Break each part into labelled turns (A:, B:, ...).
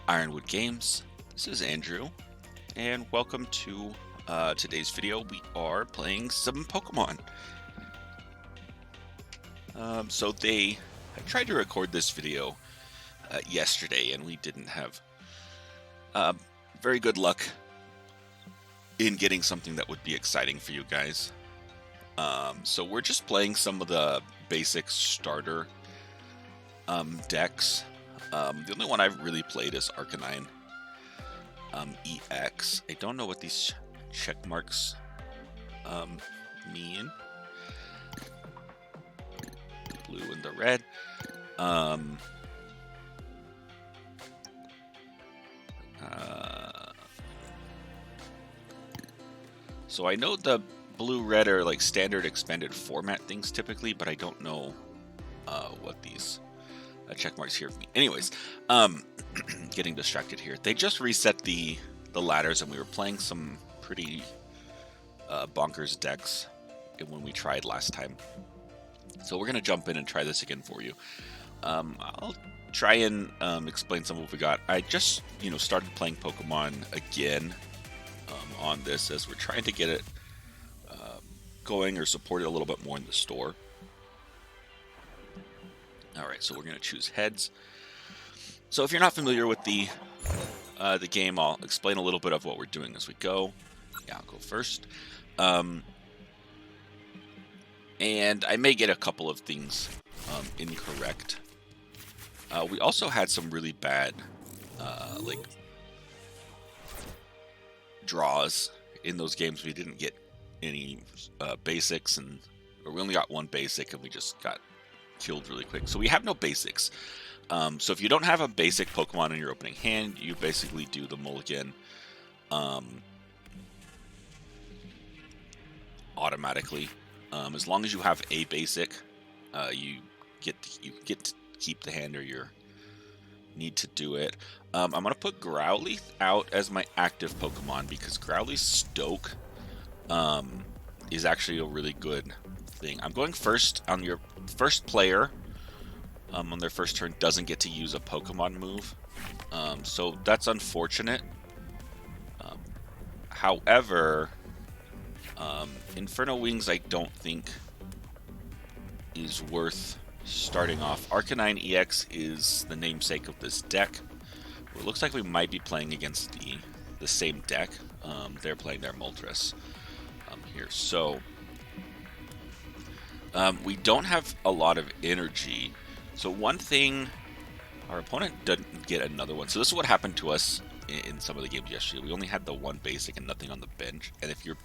A: Ironwood Games. This is Andrew, and welcome to today's video. We are playing some Pokemon. I tried to record this video yesterday, and we didn't have very good luck in getting something that would be exciting for you guys. So we're just playing some of the basic starter decks. The only one I've really played is Arcanine EX. I don't know what these check marks mean. Blue and the red. So I know the blue-red are like standard expanded format things typically, but I don't know what these check marks here mean. Anyways, getting distracted here. They just reset the ladders, and we were playing some pretty bonkers decks when we tried last time. So we're gonna jump in and try this again for you. I'll try and explain some of what we got. I just started playing Pokemon again on this as we're trying to get it going or support it a little bit more in the store. Alright, so we're going to choose heads. So if you're not familiar with the game, I'll explain a little bit of what we're doing as we go. Yeah, I'll go first. And I may get a couple of things incorrect. We also had some really bad draws in those games. We didn't get any basics, or we only got one basic, and we just got killed really quick. So we have no basics. So if you don't have a basic Pokemon in your opening hand, you basically do the mulligan automatically. As long as you have a basic, you get to keep the hand, or you need to do it. I'm gonna put Growlithe out as my active Pokemon because Growlithe's Stoke is actually a really good thing. I'm going first. On your first player on their first turn doesn't get to use a Pokemon move, so that's unfortunate. However, Inferno Wings I don't think is worth starting off. Arcanine EX is the namesake of this deck. It looks like we might be playing against the same deck. They're playing their Moltres here. So we don't have a lot of energy. So one thing, our opponent doesn't get another one. So this is what happened to us in some of the games yesterday. We only had the one basic and nothing on the bench. And if your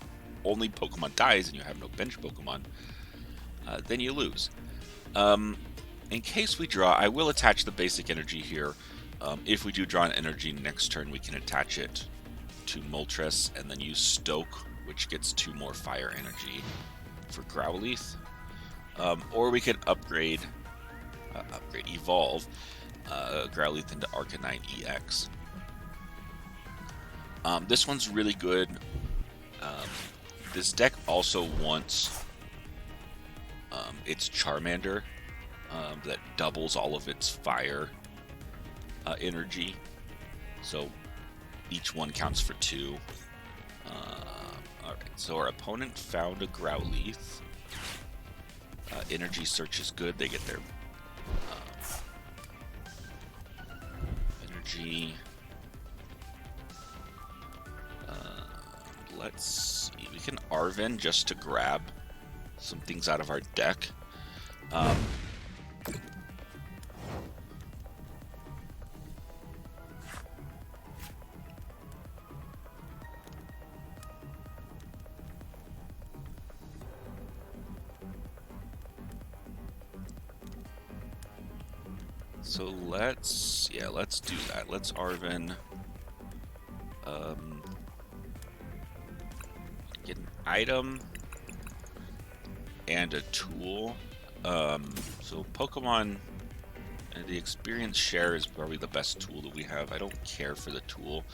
A: only Pokemon dies and you have no bench Pokemon, then you lose. In case we draw, I will attach the basic energy here. If we do draw an energy next turn, we can attach it to Moltres and then use Stoke, which gets 2 more fire energy for Growlithe. Or we could evolve Growlithe into Arcanine EX. This one's really good. This deck also wants its Charmander that doubles all of its fire energy. So each one counts for 2. Alright, so our opponent found a Growlithe. Energy Search is good. They get their energy. Let's see. We can Arven just to grab some things out of our deck. So let's do that. Let's Arven. Get an item and a tool. So Pokemon, the experience share is probably the best tool that we have. I don't care for the tool.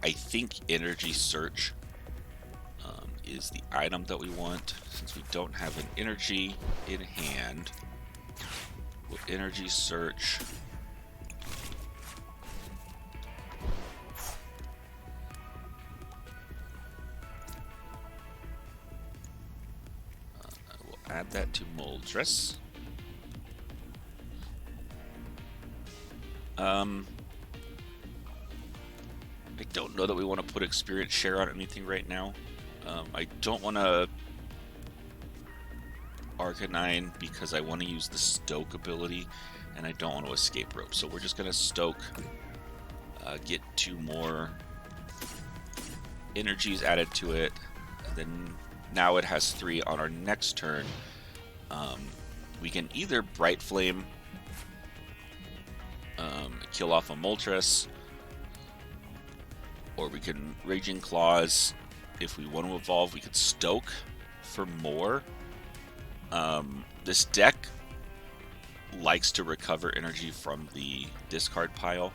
A: I think Energy Search is the item that we want. Since we don't have an energy in hand, we'll Energy Search add that to Moltres. I don't know that we want to put experience share on anything right now. I don't want to Arcanine because I want to use the Stoke ability, and I don't want to escape rope. So we're just going to Stoke, get 2 more energies added to it, and then now it has 3 on our next turn. We can either Bright Flame, kill off a Moltres, or we can Raging Claws. If we want to evolve, we could Stoke for more. This deck likes to recover energy from the discard pile.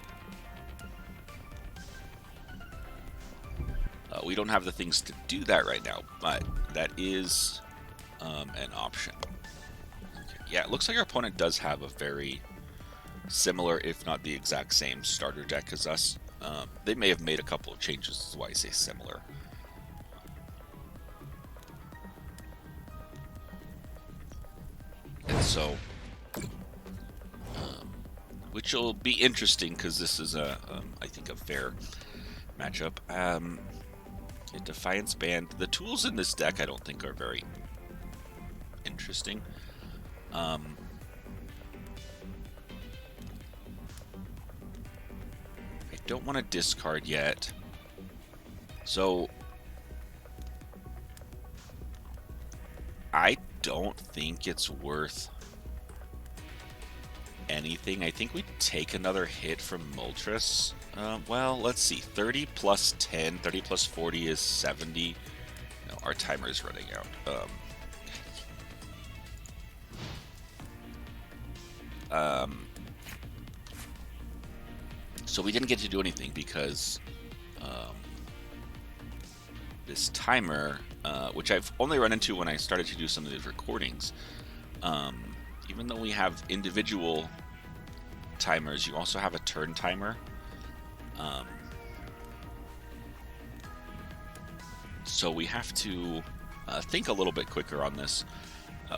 A: We don't have the things to do that right now, but that is an option. Okay. Yeah, it looks like our opponent does have a very similar, if not the exact same, starter deck as us. They may have made a couple of changes, that's why I say similar. And so, which will be interesting because this is I think a fair matchup. Defiance Band. The tools in this deck I don't think are very interesting. I don't want to discard yet. So I don't think it's worth anything. I think we take another hit from Moltres. Well, let's see. 30 plus 10, 30 plus 40 is 70. No, our timer is running out. So we didn't get to do anything because this timer, which I've only run into when I started to do some of these recordings, even though we have individual timers, you also have a turn timer. So we have to think a little bit quicker on this,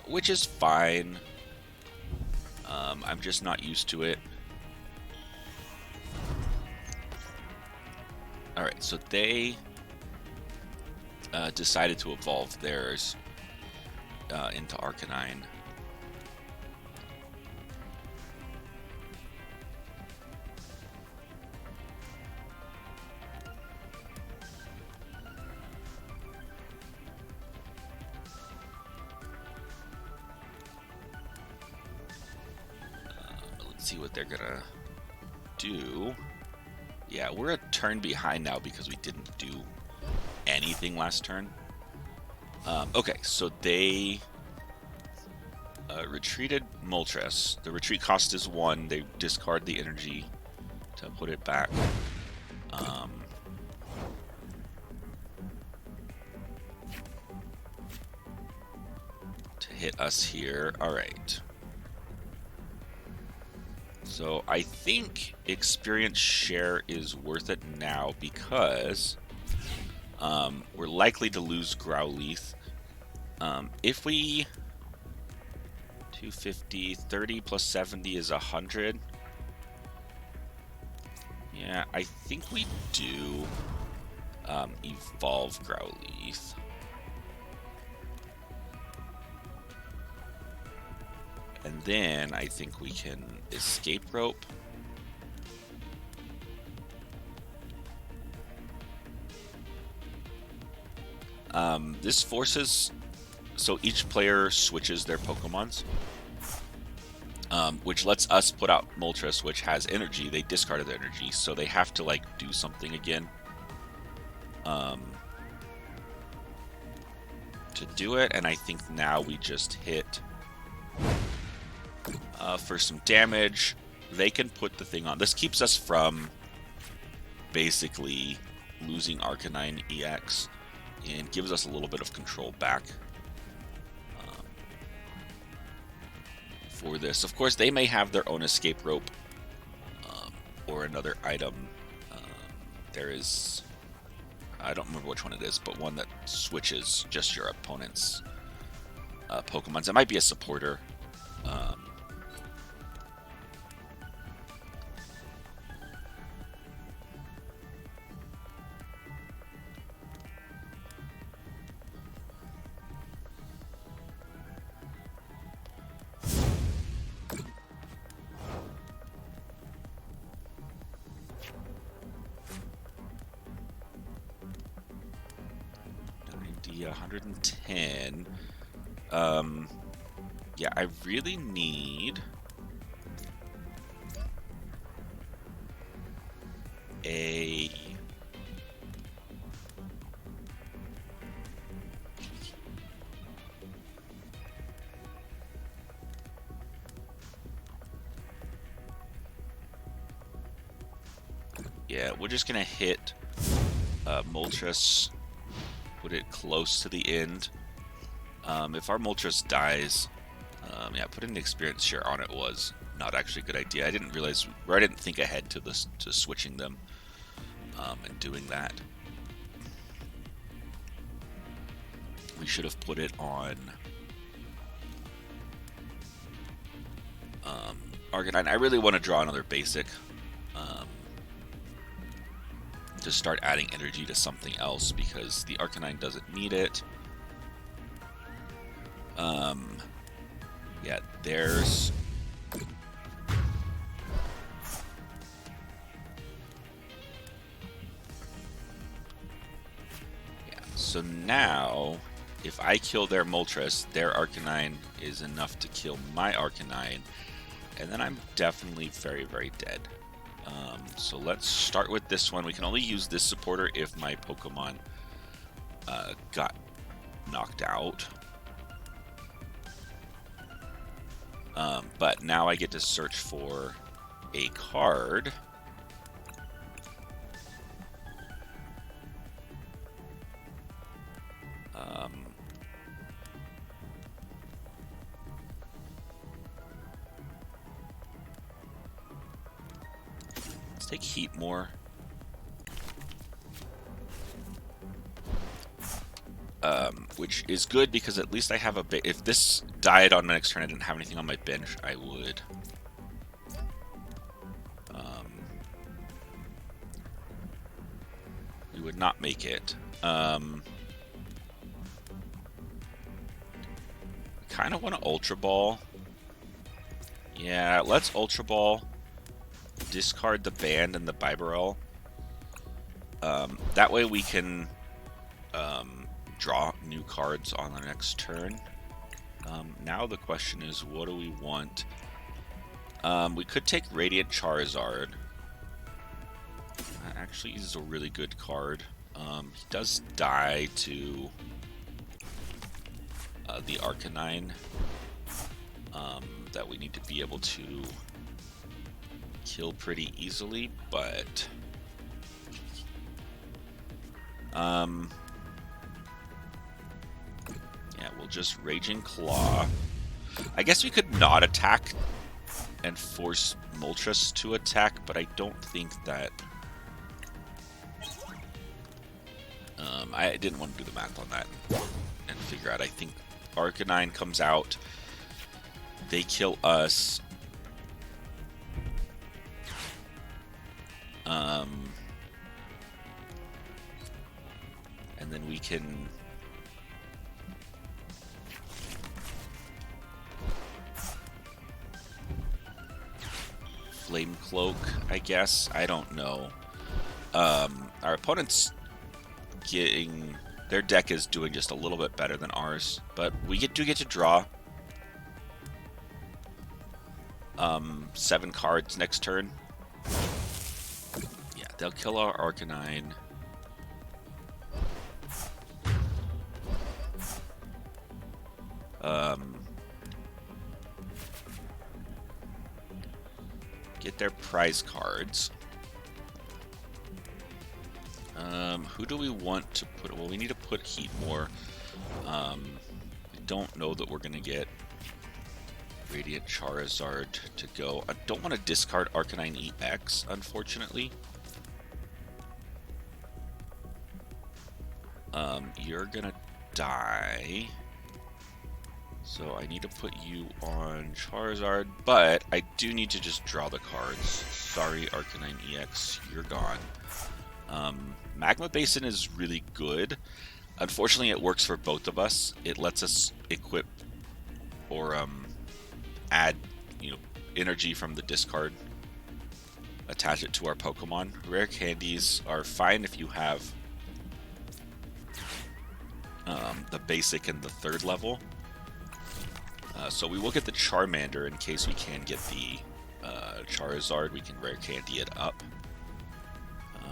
A: which is fine. I'm just not used to it. Alright, so they decided to evolve theirs into Arcanine. Let's see what they're gonna do. Yeah, we're a turn behind now because we didn't do anything last turn. Okay, so they retreated Moltres. The retreat cost is 1. They discard the energy to put it back. To hit us here. Alright. So I think experience share is worth it now because we're likely to lose Growlithe. If we 250, 30 plus 70 is 100. Yeah, I think we do evolve Growlithe. And then I think we can escape rope. This forces, so each player switches their Pokemons, which lets us put out Moltres, which has energy. They discarded the energy, so they have to like do something again to do it. And I think now we just hit for some damage. They can put the thing on. This keeps us from basically losing Arcanine EX and gives us a little bit of control back for this. Of course, they may have their own escape rope or another item. There is, I don't remember which one it is, but one that switches just your opponent's Pokemons. It might be a supporter. Um, $90, 110. Yeah, I really need a... Yeah, we're just gonna hit Moltres, put it close to the end. If our Moltres dies, yeah, putting the experience share on it was not actually a good idea. I didn't realize, or I didn't think ahead to this, to switching them and doing that. We should have put it on Arcanine. I really want to draw another basic to start adding energy to something else because the Arcanine doesn't need it. Yeah, there's... Yeah, so now, if I kill their Moltres, their Arcanine is enough to kill my Arcanine, and then I'm definitely very, very dead. So let's start with this one. We can only use this supporter if my Pokemon got knocked out. But now I get to search for a card. Let's take Heatmore. Which is good because at least I have a bit. If this died on my next turn, I didn't have anything on my bench, I would. We would not make it. Kind of want to Ultra Ball. Yeah, let's Ultra Ball. Discard the Band and the Bibarel. That way we can draw new cards on the next turn. Now the question is, what do we want? We could take Radiant Charizard. Actually, he's a really good card. He does die to the Arcanine that we need to be able to kill pretty easily, but yeah, we'll just Raging Claw. I guess we could not attack and force Moltres to attack, but I don't think that... I didn't want to do the math on that and figure out. I think Arcanine comes out, they kill us, and then we can Flame Cloak, I guess. I don't know. Our opponent's getting... Their deck is doing just a little bit better than ours, but we do get to draw 7 cards next turn. Yeah, they'll kill our Arcanine. Get their prize cards. Who do we want to put? Well, we need to put Heatmore. I don't know that we're going to get Radiant Charizard to go. I don't want to discard Arcanine EX, unfortunately. You're going to die. So I need to put you on Charizard, but I do need to just draw the cards. Sorry, Arcanine EX, you're gone. Magma Basin is really good. Unfortunately, it works for both of us. It lets us equip or add, energy from the discard, attach it to our Pokemon. Rare candies are fine if you have the basic and the third level. So we will get the Charmander in case we can get the Charizard. We can rare candy it up.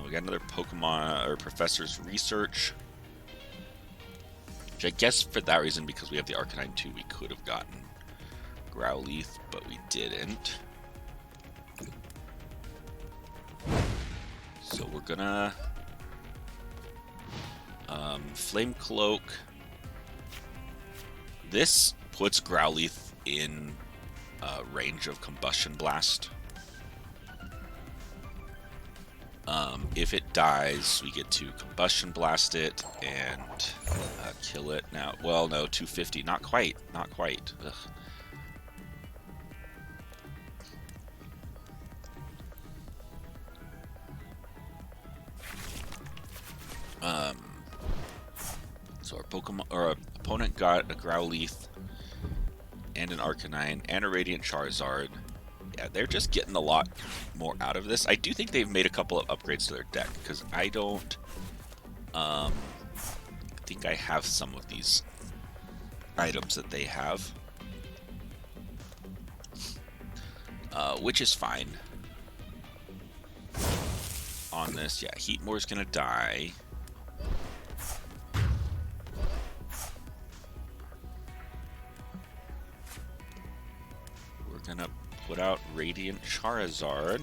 A: We got another Pokemon or Professor's Research. Which I guess for that reason, because we have the Arcanine 2, we could have gotten Growlithe, but we didn't. So we're gonna Flame Cloak. This puts Growlithe in range of Combustion Blast. If it dies, we get to Combustion Blast it and kill it. Now, well, no, 250. Not quite. Not quite. Ugh. So our Pokemon or our opponent got a Growlithe and an Arcanine and a Radiant Charizard. Yeah, they're just getting a lot more out of this. I do think they've made a couple of upgrades to their deck, because I don't think I have some of these items that they have. Which is fine. On this, yeah, Heatmore's gonna die. We're gonna put out Radiant Charizard.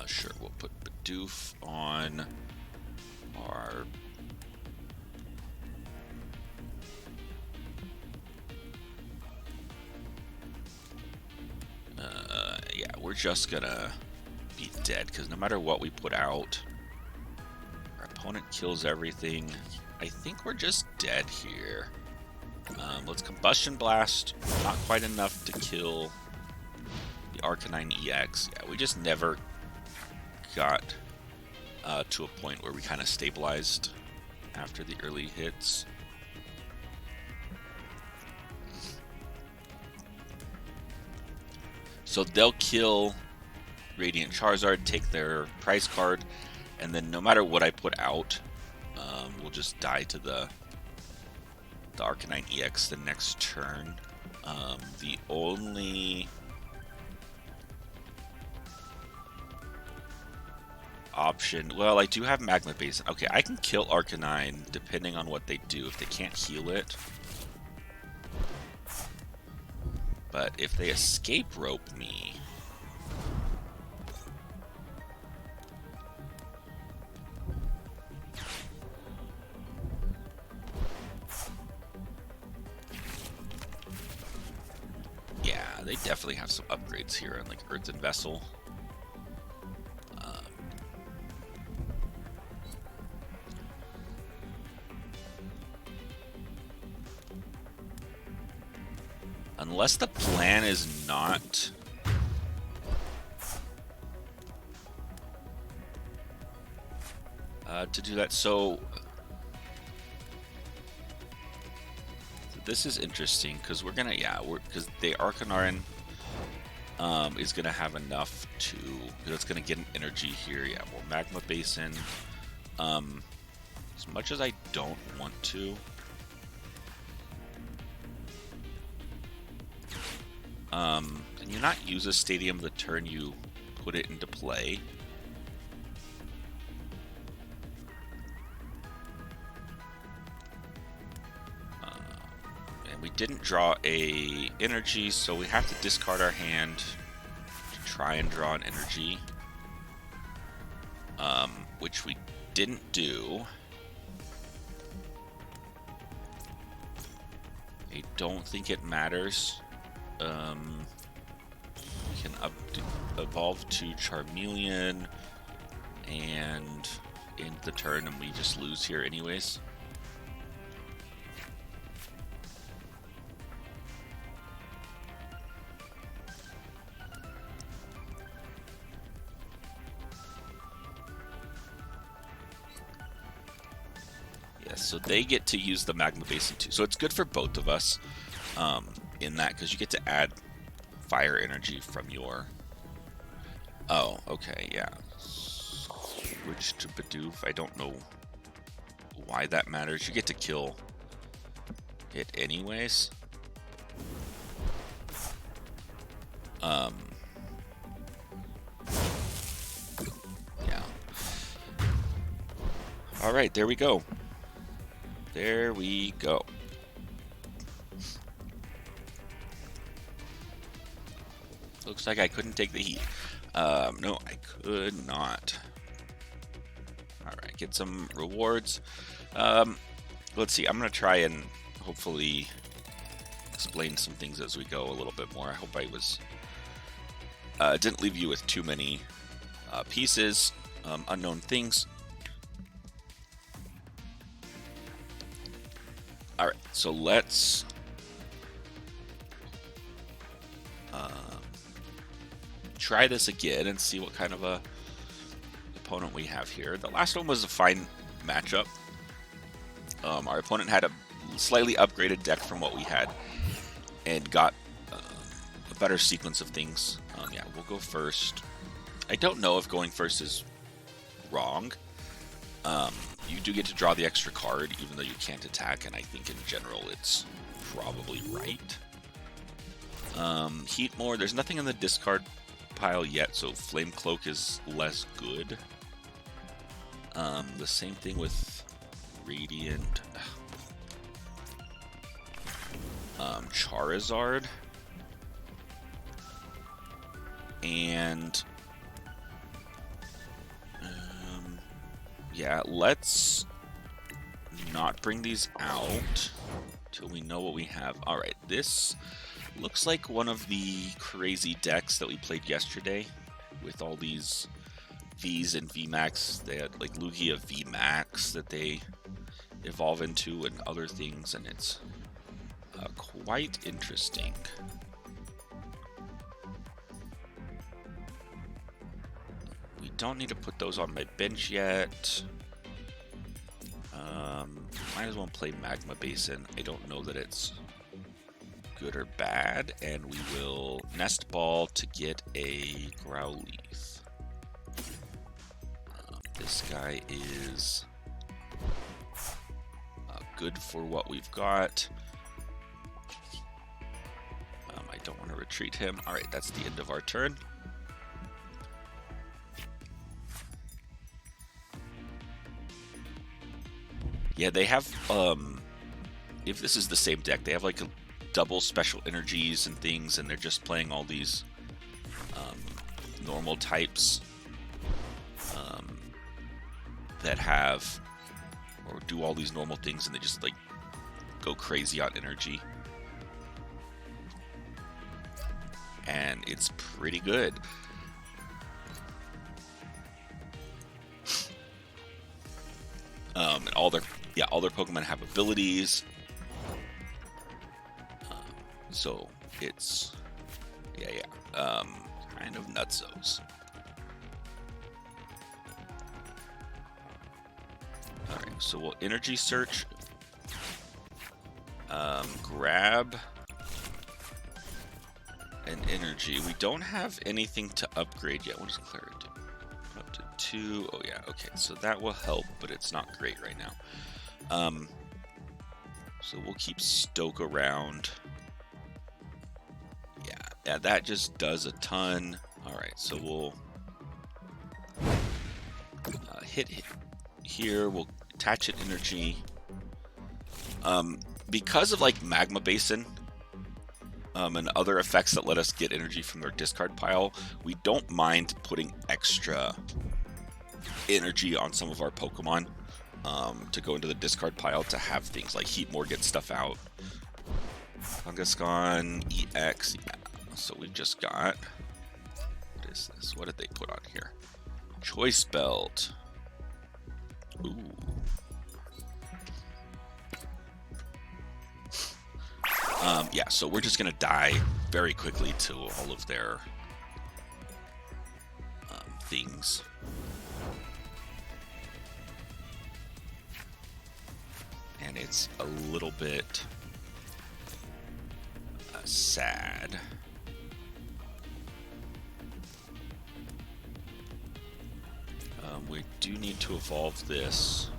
A: Sure, we'll put Bidoof on our... yeah, we're just gonna be dead, because no matter what we put out, our opponent kills everything. I think we're just dead here. Let's Combustion Blast. Not quite enough to kill the Arcanine EX. Yeah, we just never got to a point where we kind of stabilized after the early hits. So they'll kill Radiant Charizard, take their prize card, and then no matter what I put out, we'll just die to the Arcanine EX the next turn. The only option... Well, I do have Magma Basin. Okay, I can kill Arcanine depending on what they do. If they can't heal it... But if they escape rope me... Yeah, they definitely have some upgrades here on like Earthen Vessel. Unless the plan is not to do that. So this is interesting because we're gonna, because the Arcanine is gonna have enough to, it's gonna get an energy here. Yeah, well, Magma Basin. As much as I don't want to. Can you not use a stadium the turn you put it into play? And we didn't draw a energy, so we have to discard our hand to try and draw an energy. Which we didn't do. I don't think it matters. We can evolve to Charmeleon, and end the turn and we just lose here anyways. Yes, so they get to use the Magma Basin too. So it's good for both of us in that, because you get to add fire energy from your... Oh, okay, yeah. Switch to Bidoof. I don't know why that matters. You get to kill it anyways. Yeah. All right, there we go. There we go. Looks like I couldn't take the heat. No, I could not. All right, get some rewards. Let's see. I'm gonna try and hopefully explain some things as we go a little bit more. I hope I was didn't leave you with too many pieces, unknown things. All right, so let's try this again and see what kind of a opponent we have here. The last one was a fine matchup. Our opponent had a slightly upgraded deck from what we had and got a better sequence of things. Yeah, we'll go first. I don't know if going first is wrong. You do get to draw the extra card even though you can't attack, and I think in general it's probably right. Heat more. There's nothing in the discard pile yet, so Flame Cloak is less good. The same thing with Radiant. Charizard. And yeah, let's not bring these out till we know what we have. All right, this looks like one of the crazy decks that we played yesterday with all these Vs and VMAX. They had like Lugia VMAX that they evolve into and other things, and it's quite interesting. We don't need to put those on my bench yet. Might as well play Magma Basin. I don't know that it's good or bad, and we will Nest Ball to get a Growlithe. This guy is good for what we've got. I don't want to retreat him. All right, that's the end of our turn. Yeah, they have, if this is the same deck, they have like a double special energies and things, and they're just playing all these normal types that have, or do all these normal things, and they just like go crazy on energy. And it's pretty good. And all their Pokemon have abilities. So it's kind of nutsos. All right, so we'll energy search. Grab an energy. We don't have anything to upgrade yet. What does Clara do? Up to 2. Oh yeah, okay. So that will help, but it's not great right now. So we'll keep Stoke around. Yeah, that just does a ton. All right, so we'll hit here. We'll attach an energy. Because of like Magma Basin and other effects that let us get energy from their discard pile, we don't mind putting extra energy on some of our Pokemon to go into the discard pile to have things like Heatmore get stuff out. Kangaskhan, EX, yeah. So we've just got, what is this? What did they put on here? Choice Belt. Ooh. Yeah, so we're just going to die very quickly to all of their things. And it's a little bit sad. We do need to evolve this.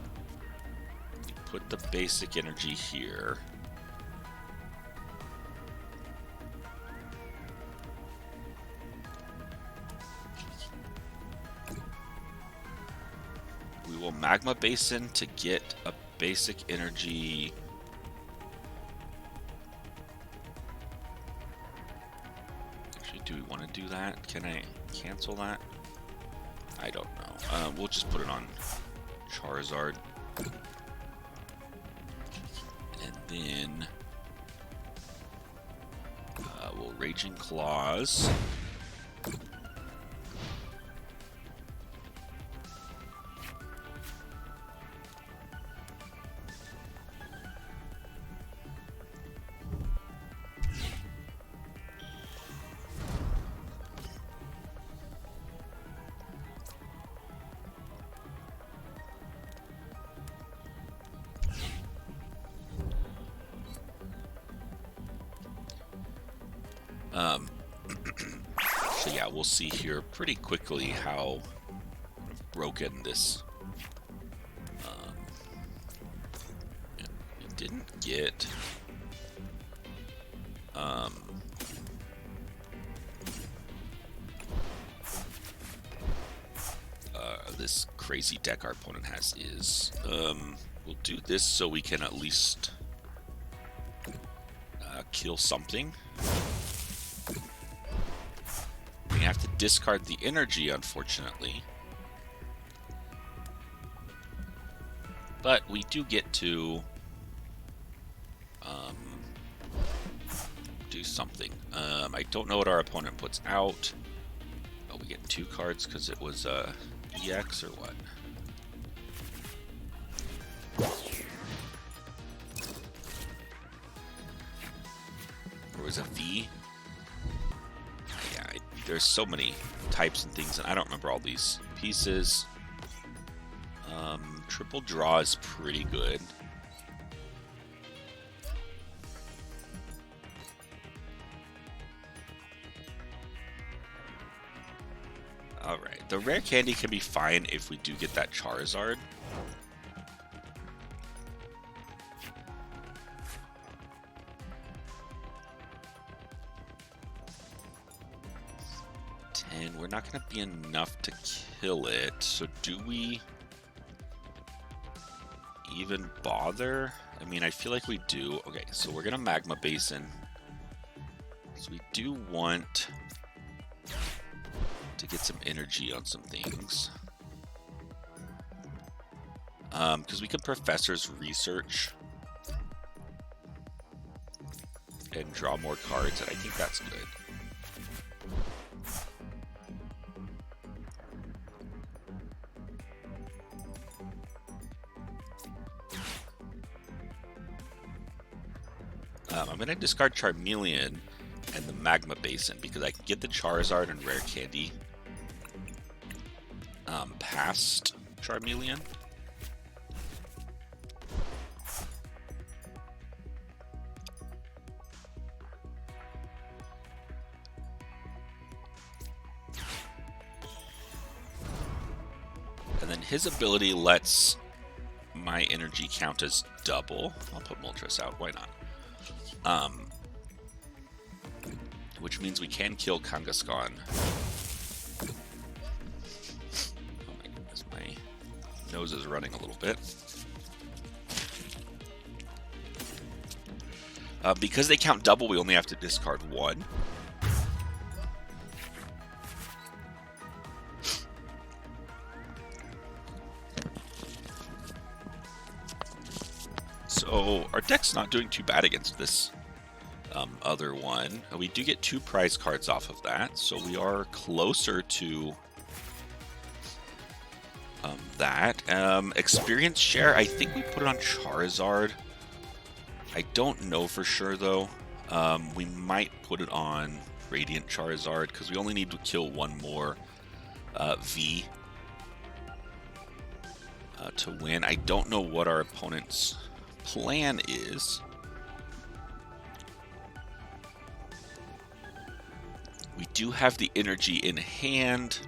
A: Put the basic energy here. We will Magma Basin to get a basic energy. Actually, do we want to do that? Can I cancel that? I don't know. We'll just put it on Charizard. And then we'll Raging Claws. So yeah, we'll see here pretty quickly how broken this. It didn't get. This crazy deck our opponent has is. We'll do this so we can at least kill something. We have to discard the energy, unfortunately. But we do get to do something. I don't know what our opponent puts out. Oh, we get 2 cards because it was EX or what? Or was it V? Yeah, there's so many types and things, and I don't remember all these pieces. Triple draw is pretty good. Alright, the rare candy can be fine if we do get that Charizard. We're not going to be enough to kill it, so do we even bother? I mean, I feel like we do. Okay, so we're going to Magma Basin. So we do want to get some energy on some things. Because we can Professor's Research and draw more cards, and I think that's good. I'm going to discard Charmeleon and the Magma Basin because I can get the Charizard and Rare Candy past Charmeleon. And then his ability lets my energy count as double. I'll put Moltres out, why not? Which means we can kill Kangaskhan. Oh my goodness, my nose is running a little bit. Because they count double, we only have to discard 1. So our deck's not doing too bad against this other one. We do get 2 prize cards off of that, so we are closer to that. Experience share, I think we put it on Charizard. I don't know for sure, though. We might put it on Radiant Charizard, because we only need to kill one more V to win. I don't know what our opponent's plan is. We do have the energy in hand.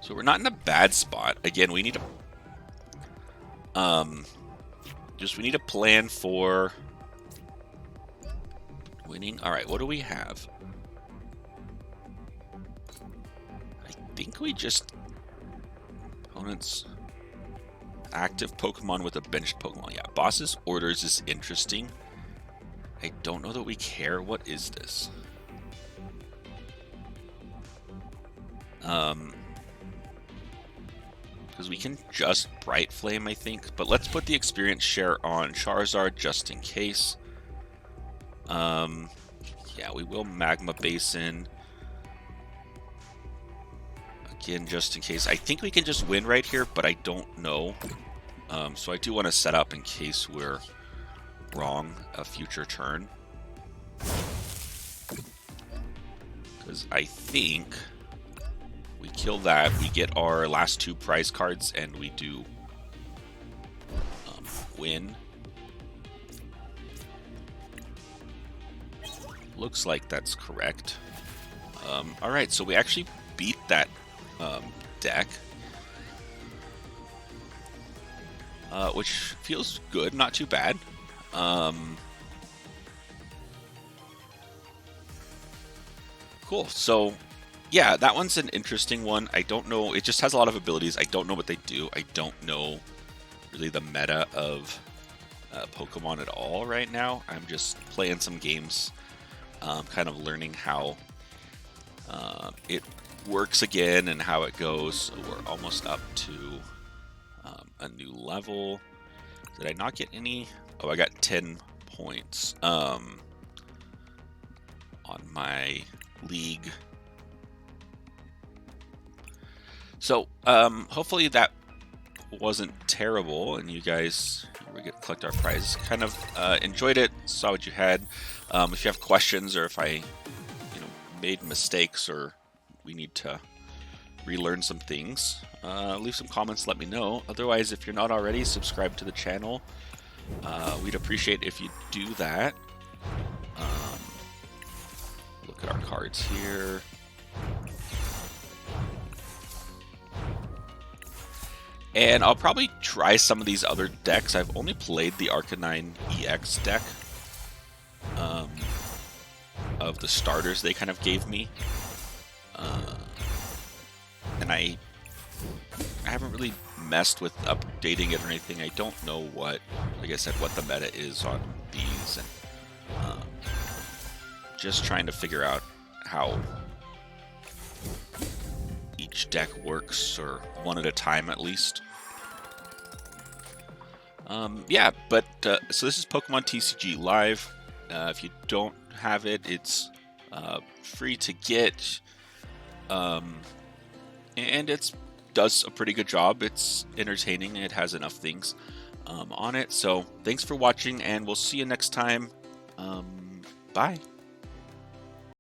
A: So we're not in a bad spot. Again, we need to we need a plan for winning. All right, what do we have? I think we just opponents active Pokemon with a benched Pokemon. Yeah, boss's orders is interesting. I don't know that we care. What is this? Because we can just Bright Flame, I think. But let's put the experience share on Charizard just in case. Yeah, we will Magma Basin. Again, just in case. I think we can just win right here, but I don't know. So I do want to set up in case we're wrong a future turn. Because I think we kill that, we get our last 2 prize cards, and we do win. Looks like that's correct. Alright, so we actually beat that deck. Which feels good, not too bad. Cool, so yeah, that one's an interesting one. I don't know, it just has a lot of abilities. I don't know what they do. I don't know really the meta of Pokemon at all right now. I'm just playing some games, kind of learning how it works again and how it goes. So we're almost up to a new level. Did I not get any? Oh, I got 10 points on my league. So hopefully that wasn't terrible and you guys collect our prizes. Kind of enjoyed it, saw what you had. If you have questions or if I made mistakes or we need to relearn some things, leave some comments, let me know. Otherwise, if you're not already, subscribe to the channel. We'd appreciate if you do that. Look at our cards here. And I'll probably try some of these other decks. I've only played the Arcanine EX deck of the starters they kind of gave me. And I haven't really messed with updating it or anything. I don't know what, like I said, what the meta is on these. And just trying to figure out how each deck works, or one at a time at least. Yeah, but so this is Pokemon TCG Live. If you don't have it, it's free to get, and it does a pretty good job. It's entertaining. It has enough things on it. So thanks for watching, and we'll see you next time. Bye.